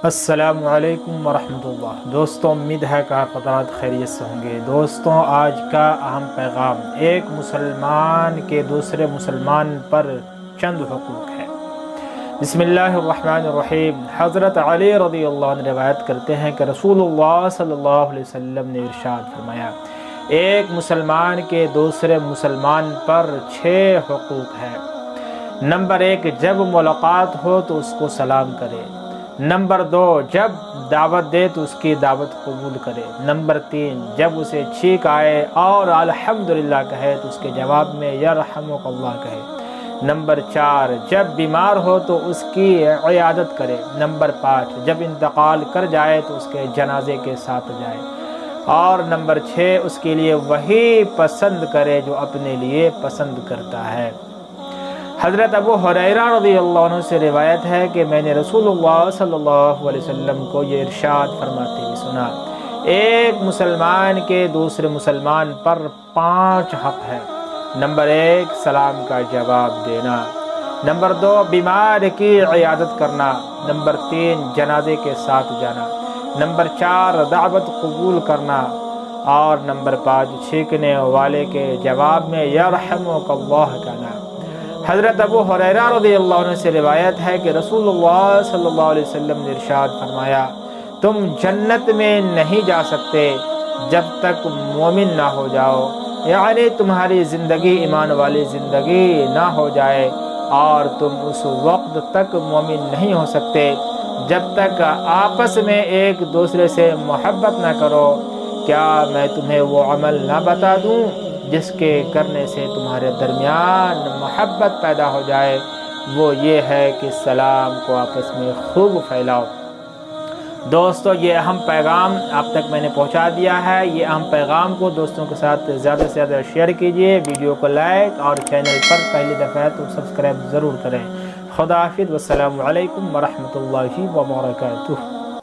السلام علیکم ورحمۃ اللہ۔ دوستوں، امید ہے کہ آپ حضرات خیریت سے ہوں گے۔ دوستوں، آج کا اہم پیغام ایک مسلمان کے دوسرے مسلمان پر چند حقوق ہے۔ بسم اللہ الرحمن الرحیم۔ حضرت علی رضی اللہ عنہ روایت کرتے ہیں کہ رسول اللہ صلی اللہ علیہ وسلم نے ارشاد فرمایا، ایک مسلمان کے دوسرے مسلمان پر 6 حقوق ہیں۔ نمبر 1، جب ملاقات ہو تو اس کو سلام کرے۔ نمبر 2، جب دعوت دے تو اس کی دعوت قبول کرے۔ نمبر 3، جب اسے چھینک آئے اور الحمدللہ کہے تو اس کے جواب میں یرحمک اللہ کہے۔ نمبر 4، جب بیمار ہو تو اس کی عیادت کرے۔ نمبر 5، جب انتقال کر جائے تو اس کے جنازے کے ساتھ جائے۔ اور نمبر 6، اس کے لیے وہی پسند کرے جو اپنے لیے پسند کرتا ہے۔ حضرت ابو ہریرہ رضی اللہ عنہ سے روایت ہے کہ میں نے رسول اللہ صلی اللہ علیہ وسلم کو یہ ارشاد فرماتے ہوئے سنا، ایک مسلمان کے دوسرے مسلمان پر 5 حق ہے۔ نمبر 1، سلام کا جواب دینا۔ نمبر 2، بیمار کی عیادت کرنا۔ نمبر 3، جنازے کے ساتھ جانا۔ نمبر 4، دعوت قبول کرنا۔ اور نمبر 5، چھینکنے والے کے جواب میں یرحمک اللہ کہنا۔ حضرت ابو ہریرہ رضی اللہ عنہ سے روایت ہے کہ رسول اللہ صلی اللہ علیہ وسلم نے ارشاد فرمایا، تم جنت میں نہیں جا سکتے جب تک مومن نہ ہو جاؤ، یعنی تمہاری زندگی ایمان والی زندگی نہ ہو جائے، اور تم اس وقت تک مومن نہیں ہو سکتے جب تک آپس میں ایک دوسرے سے محبت نہ کرو۔ کیا میں تمہیں وہ عمل نہ بتا دوں جس کے کرنے سے تمہارے درمیان محبت پیدا ہو جائے؟ وہ یہ ہے کہ سلام کو آپس میں خوب پھیلاؤ۔ دوستو، یہ اہم پیغام آپ تک میں نے پہنچا دیا ہے۔ یہ اہم پیغام کو دوستوں کے ساتھ زیادہ سے زیادہ شیئر کیجئے، ویڈیو کو لائک اور چینل پر پہلی دفعہ تو سبسکرائب ضرور کریں۔ خدا حافظ، والسلام علیکم ورحمۃ اللہ وبرکاتہ۔